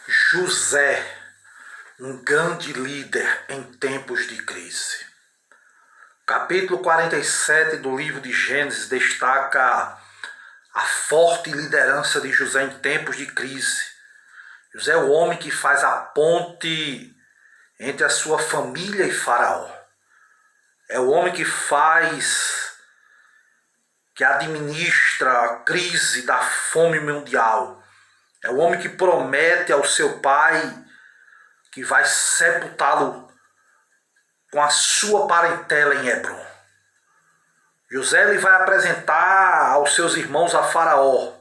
José, um grande líder em tempos de crise. Capítulo 47 do livro de Gênesis destaca a forte liderança de José em tempos de crise. José é o homem que faz a ponte entre a sua família e Faraó. É o homem que administra a crise da fome mundial. É o homem que promete ao seu pai que vai sepultá-lo com a sua parentela em Hebrom. José ele vai apresentar aos seus irmãos a Faraó,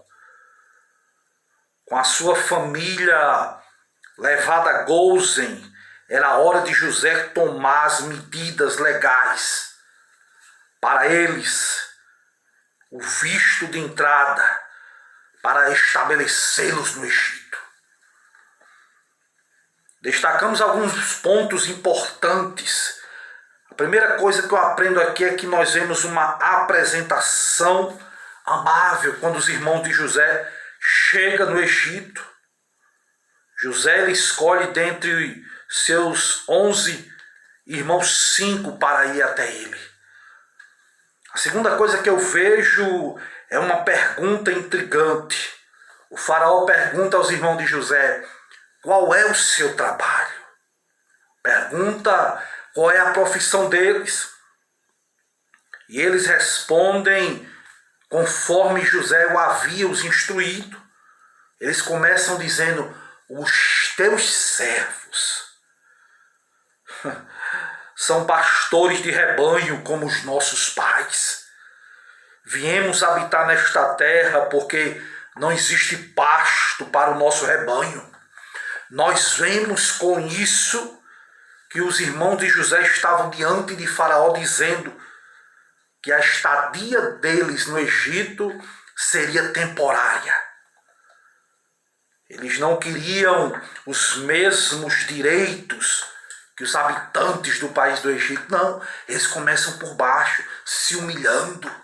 com a sua família levada a Gósen. Era a hora de José tomar as medidas legais para eles, o visto de entrada, para estabelecê-los no Egito. Destacamos alguns pontos importantes. A primeira coisa que eu aprendo aqui é que nós vemos uma apresentação amável quando os irmãos de José chegam no Egito. José ele escolhe dentre seus 11 irmãos 5 para ir até ele. A segunda coisa que eu vejo é uma pergunta intrigante. O faraó pergunta aos irmãos de José: qual é o seu trabalho? Pergunta qual é a profissão deles. E eles respondem conforme José o havia os instruído. Eles começam dizendo: os teus servos são pastores de rebanho como os nossos pais. Viemos habitar nesta terra porque não existe pasto para o nosso rebanho. Nós vemos com isso que os irmãos de José estavam diante de Faraó dizendo que a estadia deles no Egito seria temporária. Eles não queriam os mesmos direitos que os habitantes do país do Egito. Não, eles começam por baixo, se humilhando.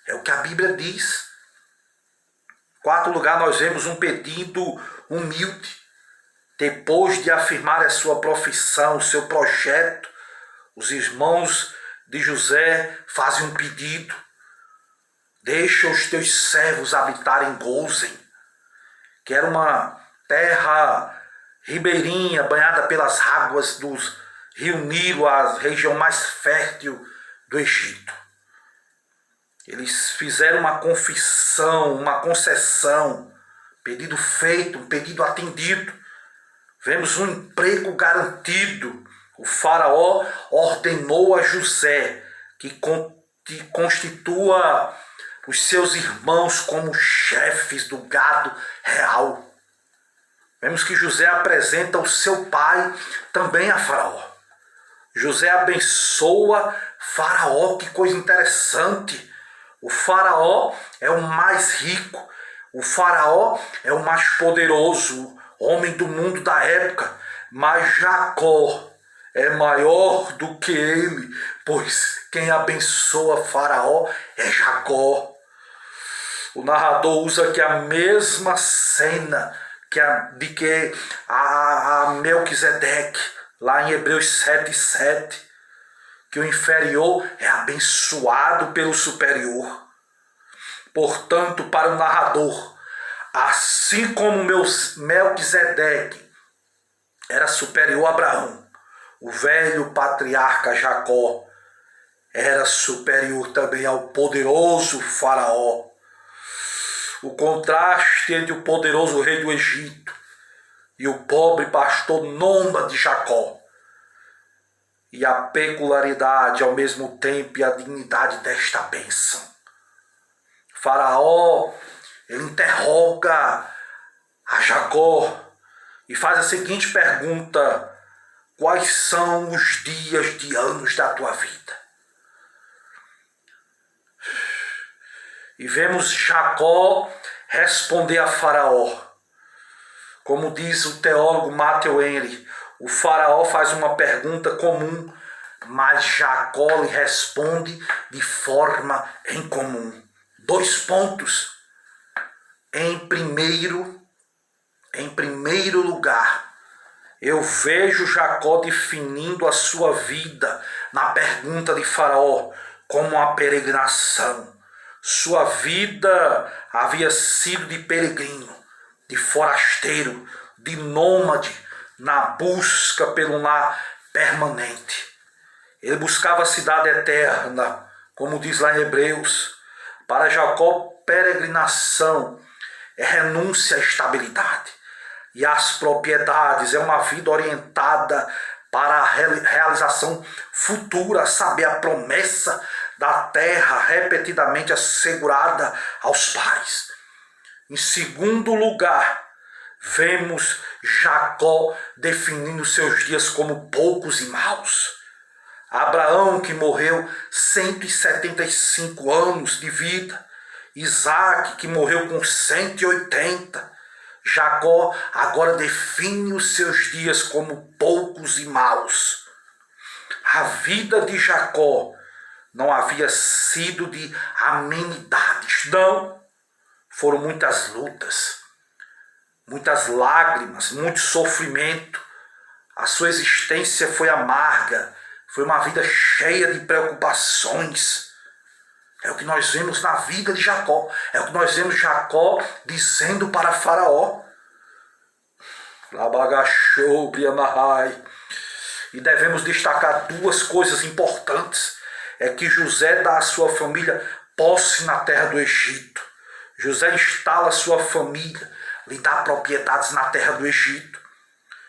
É o que a Bíblia diz. Em quarto lugar, nós vemos um pedido humilde. Depois de afirmar a sua profissão, o seu projeto, os irmãos de José fazem um pedido: deixa os teus servos habitar em Gósen, que era uma terra ribeirinha, banhada pelas águas do rio Nilo, a região mais fértil do Egito. Eles fizeram uma confissão, uma concessão, pedido feito, um pedido atendido. Vemos um emprego garantido. O faraó ordenou a José que constitua os seus irmãos como chefes do gado real. Vemos que José apresenta o seu pai também a Faraó. José abençoa Faraó, que coisa interessante. O Faraó é o mais rico, o Faraó é o mais poderoso, homem do mundo da época, mas Jacó é maior do que ele, pois quem abençoa Faraó é Jacó. O narrador usa aqui a mesma cena de Melquisedeque, lá em Hebreus 7:7, que o inferior é abençoado pelo superior. Portanto, para o narrador, assim como Melquisedeque era superior a Abraão, o velho patriarca Jacó era superior também ao poderoso Faraó. O contraste entre o poderoso rei do Egito e o pobre pastor nômade Jacó, e a peculiaridade ao mesmo tempo e a dignidade desta bênção. Faraó, ele interroga a Jacó e faz a seguinte pergunta: quais são os dias de anos da tua vida? E vemos Jacó responder a Faraó. Como diz o teólogo Matthew Henry, o Faraó faz uma pergunta comum, mas Jacó lhe responde de forma em comum. 2 pontos. Em Em primeiro lugar, eu vejo Jacó definindo a sua vida na pergunta de Faraó como uma peregrinação. Sua vida havia sido de peregrino, de forasteiro, de nômade, na busca pelo lar permanente. Ele buscava a cidade eterna, como diz lá em Hebreus. Para Jacó, peregrinação é renúncia à estabilidade e às propriedades, é uma vida orientada para a realização futura, saber a promessa da terra repetidamente assegurada aos pais. Em segundo lugar, vemos Jacó definindo seus dias como poucos e maus. Abraão, que morreu 175 anos de vida. Isaac, que morreu com 180. Jacó agora define os seus dias como poucos e maus. A vida de Jacó não havia sido de amenidades, não. Foram muitas lutas, muitas lágrimas, muito sofrimento. A sua existência foi amarga, foi uma vida cheia de preocupações. É o que nós vemos na vida de Jacó. É o que nós vemos Jacó dizendo para Faraó. E devemos destacar duas coisas importantes. É que José dá à sua família posse na terra do Egito. José instala a sua família, lhe dá propriedades na terra do Egito.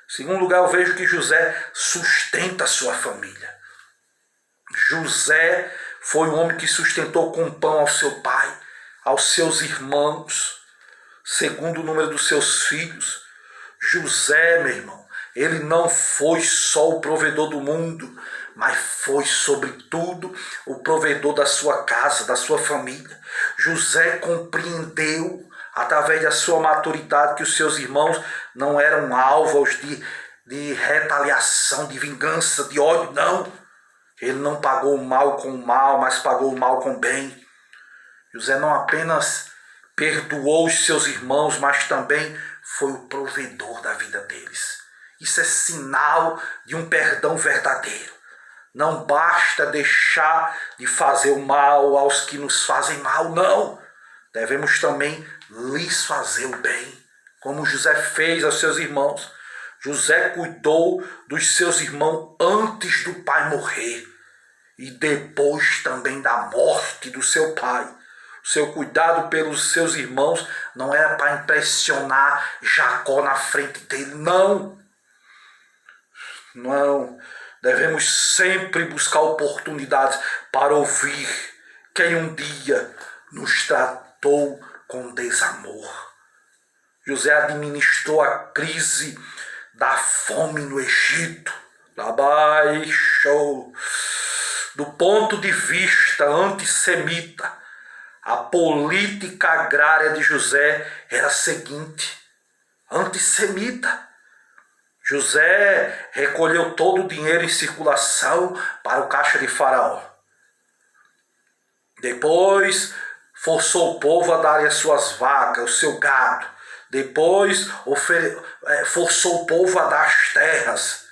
Em segundo lugar, eu vejo que José sustenta a sua família. José foi um homem que sustentou com pão ao seu pai, aos seus irmãos, segundo o número dos seus filhos. José, meu irmão, ele não foi só o provedor do mundo, mas foi, sobretudo, o provedor da sua casa, da sua família. José compreendeu, através da sua maturidade, que os seus irmãos não eram alvos de retaliação, de vingança, de ódio, não. Ele não pagou o mal com o mal, mas pagou o mal com o bem. José não apenas perdoou os seus irmãos, mas também foi o provedor da vida deles. Isso é sinal de um perdão verdadeiro. Não basta deixar de fazer o mal aos que nos fazem mal, não. Devemos também lhes fazer o bem, como José fez aos seus irmãos. José cuidou dos seus irmãos antes do pai morrer e depois também da morte do seu pai. O seu cuidado pelos seus irmãos não era para impressionar Jacó na frente dele, não. Não. Devemos sempre buscar oportunidades para ouvir quem um dia nos tratou com desamor. José administrou a crise da fome no Egito. Do ponto de vista antissemita, a política agrária de José era a seguinte: antissemita. José recolheu todo o dinheiro em circulação para o caixa de Faraó. Depois forçou o povo a darem as suas vacas, o seu gado. Depois forçou o povo a dar as terras.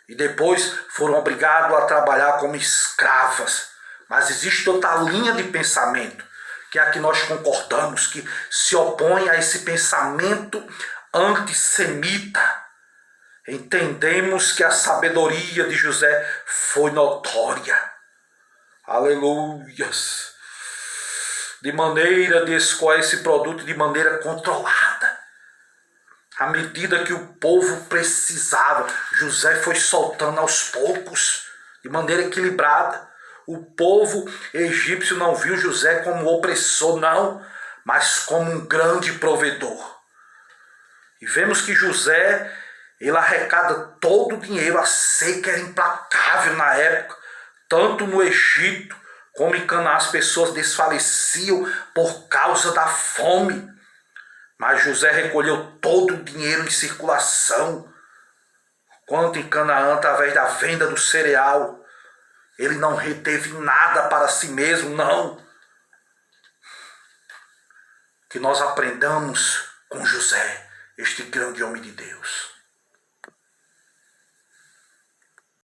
E depois foram obrigados a trabalhar como escravas. Mas existe outra linha de pensamento, que é a que nós concordamos, que se opõe a esse pensamento antissemita. Entendemos que a sabedoria de José foi notória. Aleluias! De maneira de escoar esse produto de maneira controlada. À medida que o povo precisava, José foi soltando aos poucos, de maneira equilibrada. O povo egípcio não viu José como opressor, não, mas como um grande provedor. E vemos que José, ele arrecada todo o dinheiro. A seca era implacável na época, tanto no Egito como em Canaã. As pessoas desfaleciam por causa da fome. Mas José recolheu todo o dinheiro em circulação. Quanto em Canaã, através da venda do cereal, ele não reteve nada para si mesmo, não. Que nós aprendamos com José, este grande homem de Deus.